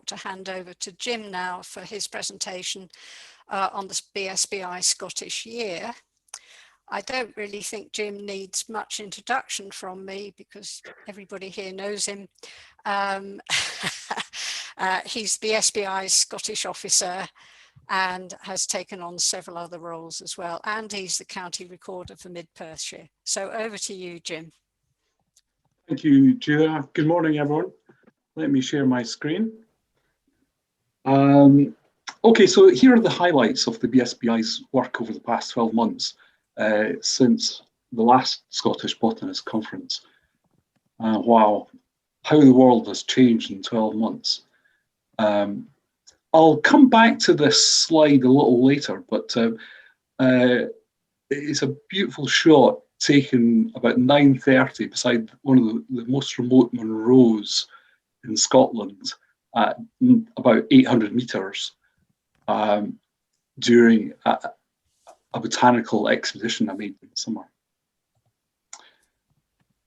ought to hand over to Jim now for his presentation on the BSBI Scottish Year. I don't really think Jim needs much introduction from me because everybody here knows him. He's the BSBI's Scottish officer and has taken on several other roles as well. And he's the county recorder for Mid-Perthshire. So over to you, Jim. Thank you, Julia. Good morning, everyone. Let me share my screen. Okay, so here are the highlights of the BSBI's work over the past 12 months since the last Scottish Botanist Conference. Wow, how the world has changed in 12 months. I'll come back to this slide a little later, but it's a beautiful shot taken about 9:30 beside one of the most remote Munros in Scotland at about 800 metres during a botanical expedition I made in the summer.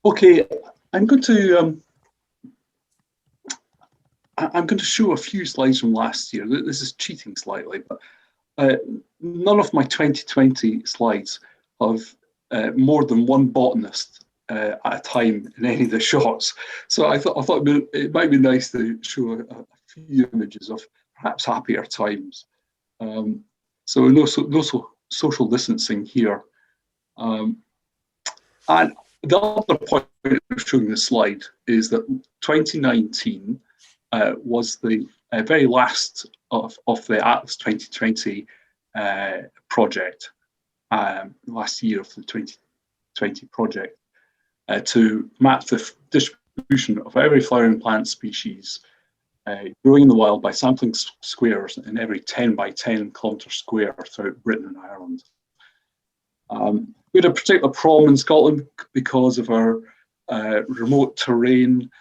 Okay, I'm going to show a few slides from last year. This is cheating slightly, but none of my 2020 slides have more than one botanist at a time in any of the shots. So I thought it might be nice to show a few images of perhaps happier times. So no social distancing here. And the other point of showing this slide is that 2019 was the very last of the Atlas 2020 project, last year of the 2020 project, to map the distribution of every flowering plant species growing in the wild by sampling squares in every 10 by 10 kilometre square throughout Britain and Ireland. We had a particular problem in Scotland because of our remote terrain,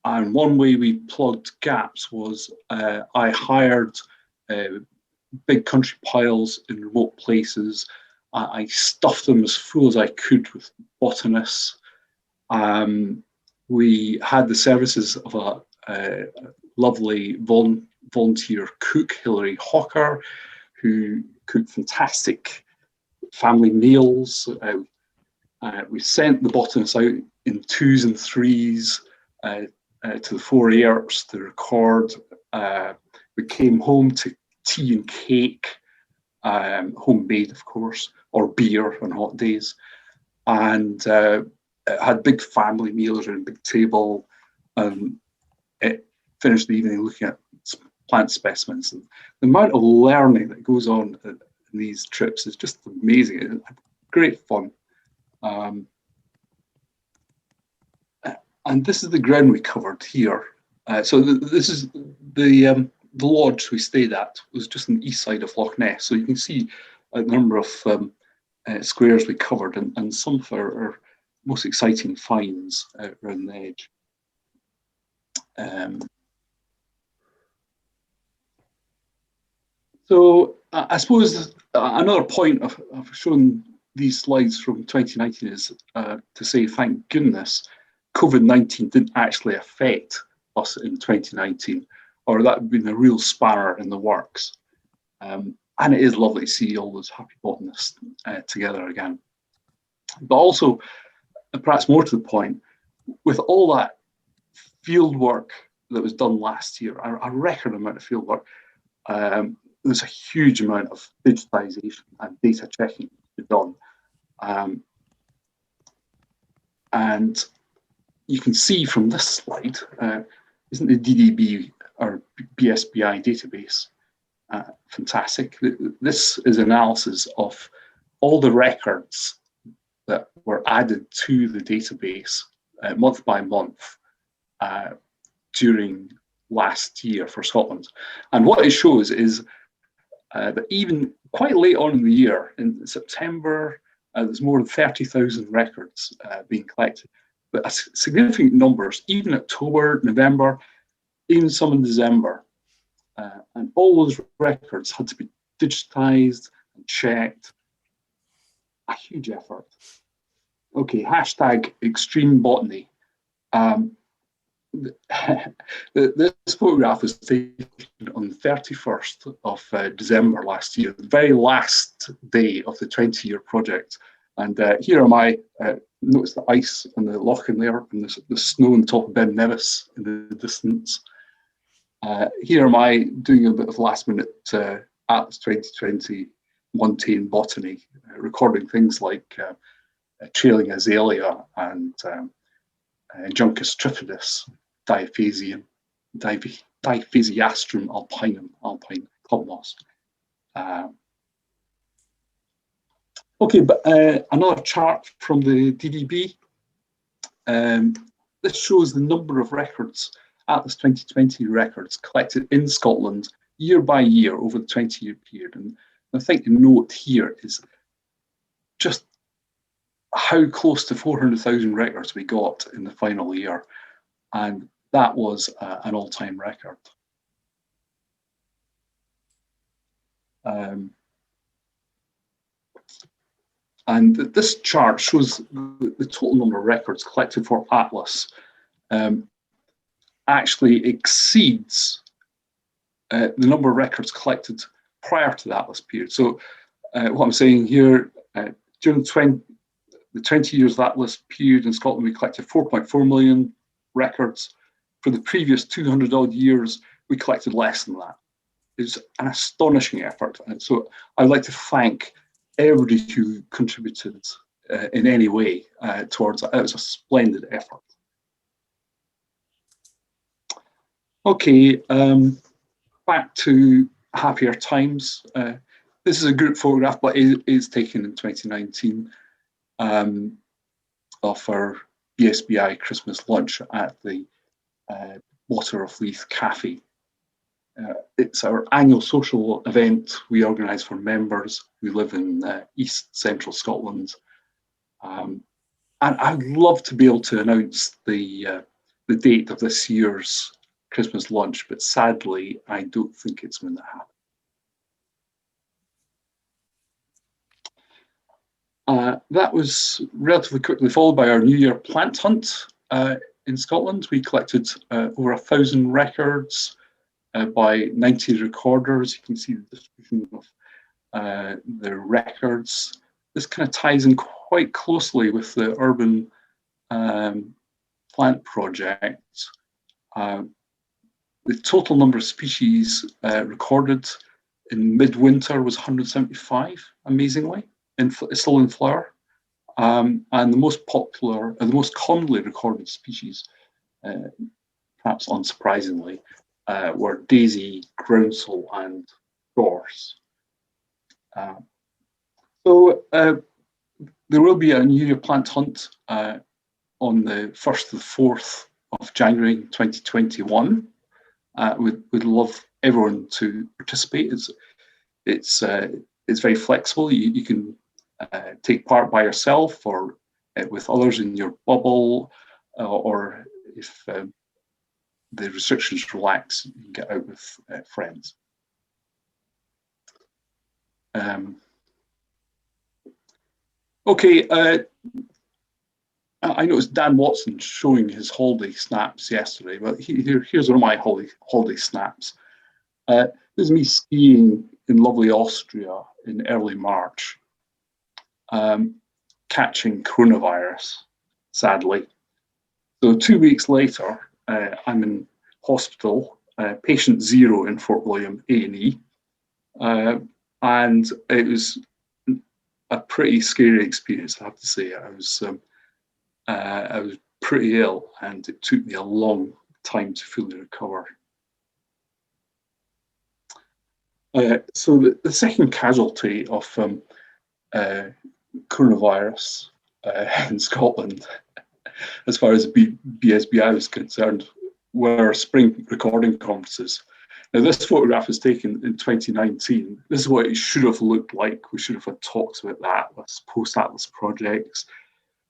and one way we plugged gaps was I hired big country piles in remote places. I stuffed them as full as I could with botanists. We had the services of a lovely volunteer cook, Hilary Hawker, who cooked fantastic family meals. We sent the botanists out in 2s and 3s to the 4 Airts to record. We came home to tea and cake, homemade, of course, or beer on hot days, and had big family meals around a big table. It finished the evening looking at plant specimens. And the amount of learning that goes on in these trips is just amazing. It's great fun. And this is the ground we covered here. So this is the lodge we stayed at. It was just on the east side of Loch Ness. So you can see a number of squares we covered, and some of our most exciting finds around the edge. So I suppose another point of showing these slides from 2019 is to say, thank goodness, COVID-19 didn't actually affect us in 2019, or that would have been a real spanner in the works. And it is lovely to see all those happy botanists together again. But also, perhaps more to the point, with all that field work that was done last year, a record amount of field work, there's a huge amount of digitization and data checking to be done. And you can see from this slide, isn't the DDB or BSBI database fantastic? This is analysis of all the records that were added to the database month by month during last year for Scotland. And what it shows is that even quite late on in the year, in September, there's more than 30,000 records being collected. But significant numbers, even October, November, even some in December. And all those records had to be digitized and checked. A huge effort. Okay, hashtag extreme botany. this photograph was taken on the 31st of December last year, the very last day of the 20-year project. And here am I, notice the ice and the loch in there, and the snow on top of Ben Nevis in the distance. Here am I doing a bit of last-minute Atlas 2020 montane botany, recording things like trailing azalea and Juncus trifidus, diaphasium, Diphasiastrum alpinum, alpine club moss. Okay, but another chart from the DDB. This shows the number of records, Atlas 2020 records, collected in Scotland year by year over the 20-year period. And the thing to note here is just how close to 400,000 records we got in the final year. And that was an all-time record. And this chart shows the total number of records collected for Atlas actually exceeds the number of records collected prior to the Atlas period. So what I'm saying here, during the 20 years of Atlas period in Scotland, we collected 4.4 million records. For the previous 200 odd years, we collected less than that. It's an astonishing effort. And so I'd like to thank everybody who contributed in any way towards it. It was a splendid effort. Okay, back to happier times. This is a group photograph, but it is taken in 2019 of our BSBI Christmas lunch at the Water of Leith Cafe. It's our annual social event we organise for members who live in East Central Scotland. And I'd love to be able to announce the date of this year's Christmas lunch, but sadly, I don't think it's going to happen. That was relatively quickly followed by our New Year plant hunt in Scotland. We collected over 1,000 records by 90 recorders. You can see the distribution of the records. This kind of ties in quite closely with the urban plant project. The total number of species recorded in midwinter was 175, amazingly, still in flower. And the most popular, the most commonly recorded species, perhaps unsurprisingly, were daisy, groundsel, and gorse. So there will be a New Year plant hunt on the 1st to the 4th of January 2021. We'd love everyone to participate. It's very flexible. You can take part by yourself or with others in your bubble, or if the restrictions relax, you can get out with friends. Okay, I noticed Dan Watson showing his holiday snaps yesterday, but here's one of my holiday snaps. This is me skiing in lovely Austria in early March, catching coronavirus, sadly. So 2 weeks later, I'm in hospital, patient 0 in Fort William A&E, and it was a pretty scary experience, I have to say. I was pretty ill, and it took me a long time to fully recover. So the second casualty of coronavirus in Scotland, as far as BSBI was concerned, were spring recording conferences. Now, this photograph was taken in 2019. This is what it should have looked like. We should have had talks about the Atlas, post-Atlas projects,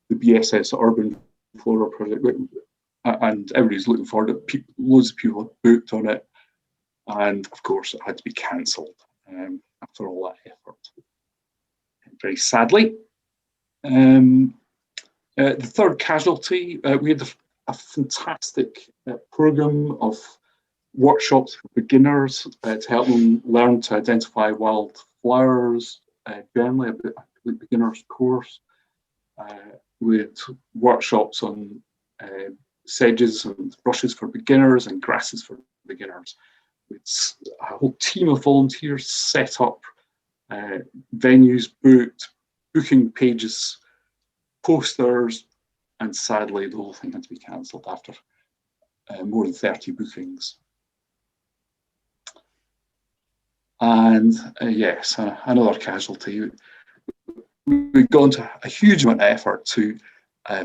the BSS Urban Flora project, and everybody's looking forward to it. Loads of people have booked on it. And of course, it had to be cancelled after all that effort. Very sadly. The third casualty, we had a fantastic program of workshops for beginners to help them learn to identify wildflowers, generally a beginner's course, with workshops on sedges and brushes for beginners and grasses for beginners. It's a whole team of volunteers set up, venues booked, booking pages, posters, and sadly the whole thing had to be cancelled after more than 30 bookings. And yes, another casualty. We've gone to a huge amount of effort to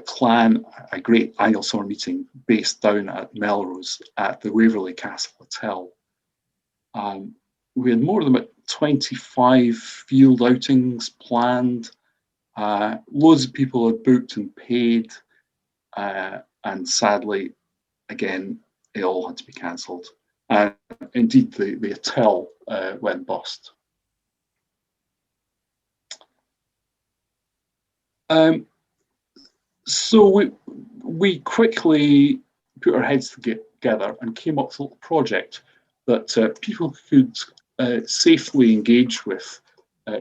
plan a great annual summer meeting based down at Melrose at the Waverley Castle Hotel. We had more than about 25 field outings planned. Loads of people had booked and paid, and sadly, again, it all had to be cancelled. Indeed, the hotel went bust. So we quickly put our heads together and came up with a project that people could safely engage with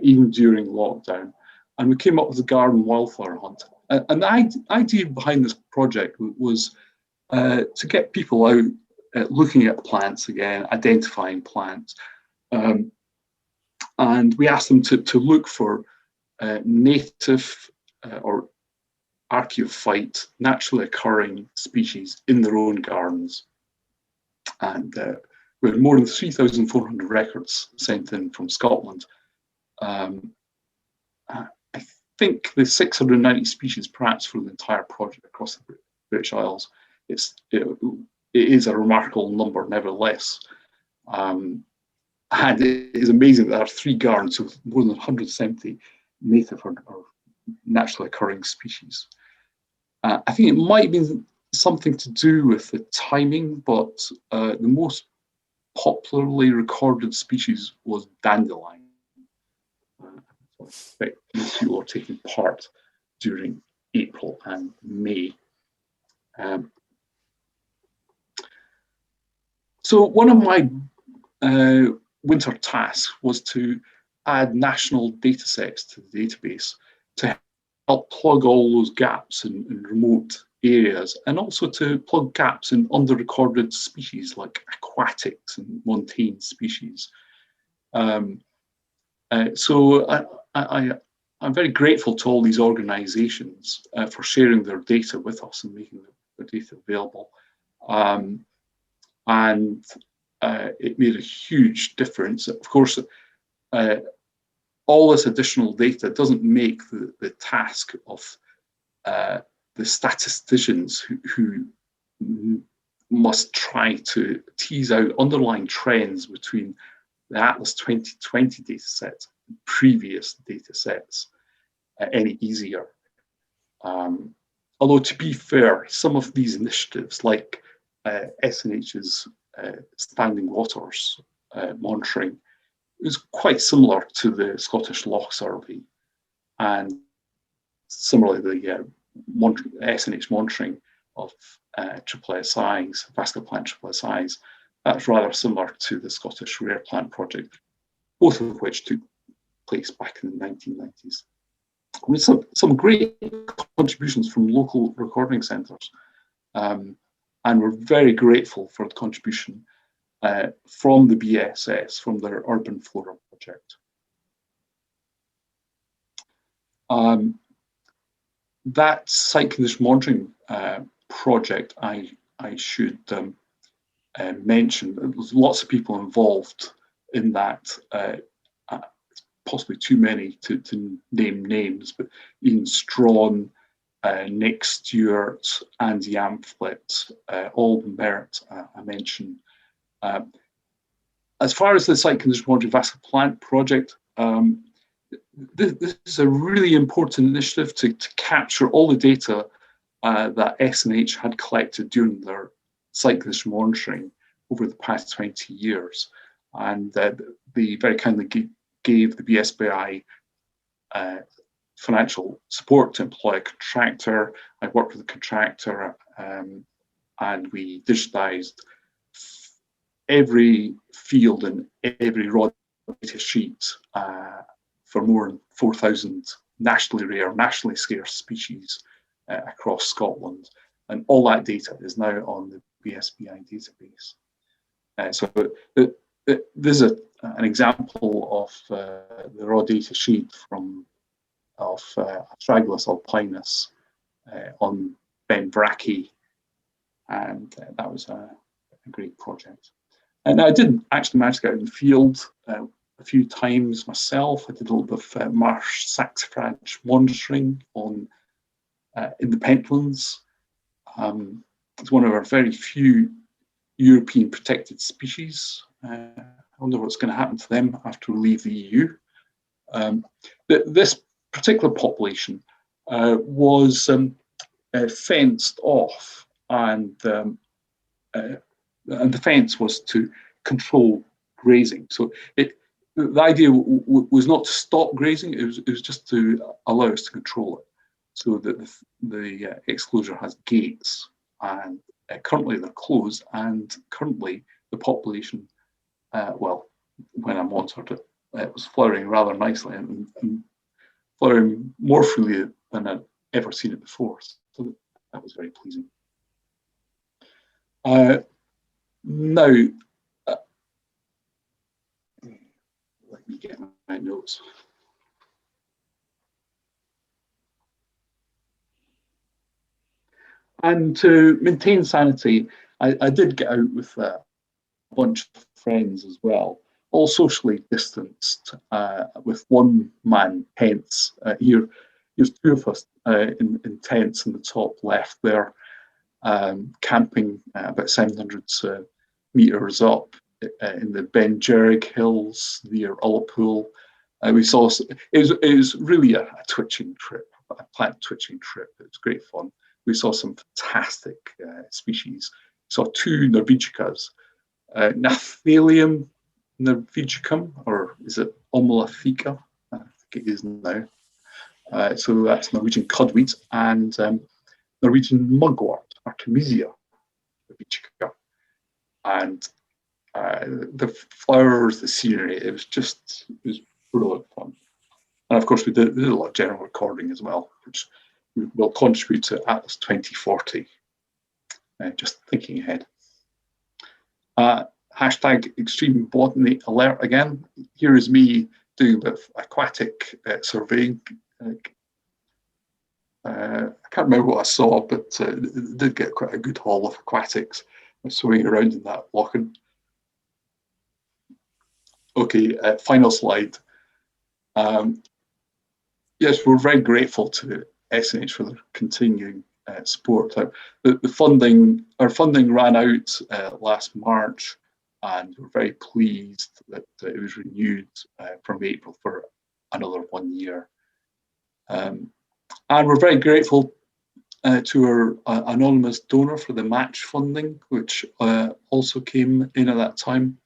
even during lockdown. And we came up with the garden wildflower hunt. And the idea behind this project was to get people out looking at plants again, identifying plants. And we asked them to look for native or archaeophyte, naturally occurring species in their own gardens. And we had more than 3,400 records sent in from Scotland. I think the 690 species, perhaps for the entire project across the British Isles, it is a remarkable number nevertheless. And it is amazing that there are 3 gardens with more than 170 native or naturally occurring species. I think it might be something to do with the timing, but the most popularly recorded species was dandelion. So I expect these people are taking part during April and May. So one of my winter tasks was to add national datasets to the database to help plug all those gaps in remote areas, and also to plug gaps in under-recorded species like aquatics and montane species. So I'm very grateful to all these organisations for sharing their data with us and making their data available. And it made a huge difference. Of course, all this additional data doesn't make the task of the statisticians who must try to tease out underlying trends between the Atlas 2020 datasets and previous datasets any easier. Although, to be fair, some of these initiatives, like SNH's standing waters monitoring, is quite similar to the Scottish Loch Survey, and similarly the SNH monitoring of SSSIs, vascular plant SSSIs, that's rather similar to the Scottish Rare Plant Project, both of which took place back in the 1990s. With some great contributions from local recording centres, and we're very grateful for the contribution from the BSS, from their Urban Flora project. That site condition monitoring project, I should mention, there's lots of people involved in that, possibly too many to name names, but Ian Strawn, Nick Stewart, Andy Amphlett, Alban Merritt, I mentioned. As far as the site condition monitoring vascular plant project, this is a really important initiative to capture all the data that SNH had collected during their site condition monitoring over the past 20 years. And they very kindly gave the BSBI financial support to employ a contractor. I worked with a contractor and we digitized every field and every raw data sheet for more than 4,000 nationally rare, nationally scarce species across Scotland. And all that data is now on the BSBI database. So this is an example of the raw data sheet of Astragalus alpinus on Benbracky, and that was a great project. And I did actually manage to get out in the field a few times myself. I did a little bit of Marsh Saxifrage monitoring in the Pentlands. It's one of our very few European protected species. I wonder what's going to happen to them after we leave the EU. This particular population was fenced off, and the fence was to control grazing. So the idea was not to stop grazing, it was just to allow us to control it. So that the exclosure has gates, and currently they're closed, and currently the population, well, when I monitored it, it was flowering rather nicely and flowering more freely than I'd ever seen it before. So that was very pleasing. Now, let me get my notes. And to maintain sanity, I did get out with a bunch of friends as well, all socially distanced, with one-man tents. Here's two of us in tents in the top left there, camping about 700 meters up in the Ben Jerrig Hills near Ullapool. We saw it was really a twitching trip, a plant twitching trip. It was great fun. We saw some fantastic species. We saw two Norvegicas, Nathalium norvegicum, or is it Omalatheca? I think it is now. So that's Norwegian cudweed, and Norwegian mugwort, Artemisia norvegica. And the flowers, the scenery, it was brilliant fun. And of course, we did a lot of general recording as well, which will contribute to Atlas 2040. Just thinking ahead. Hashtag extreme botany alert again. Here is me doing a bit of aquatic surveying. I can't remember what I saw, but it did get quite a good haul of aquatics swimming around in that lochen. Okay, final slide. Yes, we're very grateful to SNH for their continuing support. Our funding ran out last March, and we're very pleased that it was renewed from April for another 1 year. And we're very grateful to our anonymous donor for the match funding, which also came in at that time.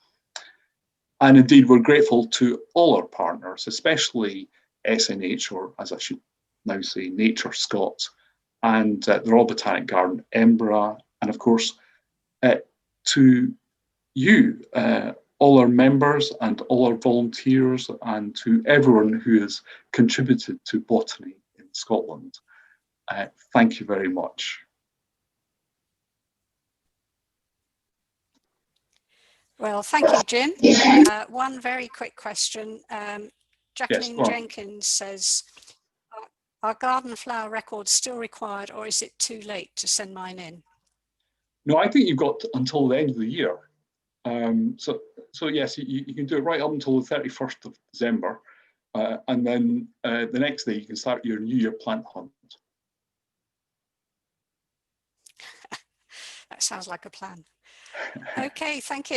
And indeed, we're grateful to all our partners, especially SNH, or as I should now say, Nature Scots, and the Royal Botanic Garden, Edinburgh, and of course, to you, all our members and all our volunteers, and to everyone who has contributed to botany in Scotland. Thank you very much. Well, thank you, Jim. One very quick question. Jacqueline Jenkins says, are garden flower records still required, or is it too late to send mine in? No, I think you've got until the end of the year. So yes, you can do it right up until the 31st of December. And then the next day you can start your New Year plant hunt. That sounds like a plan. Okay, thank you.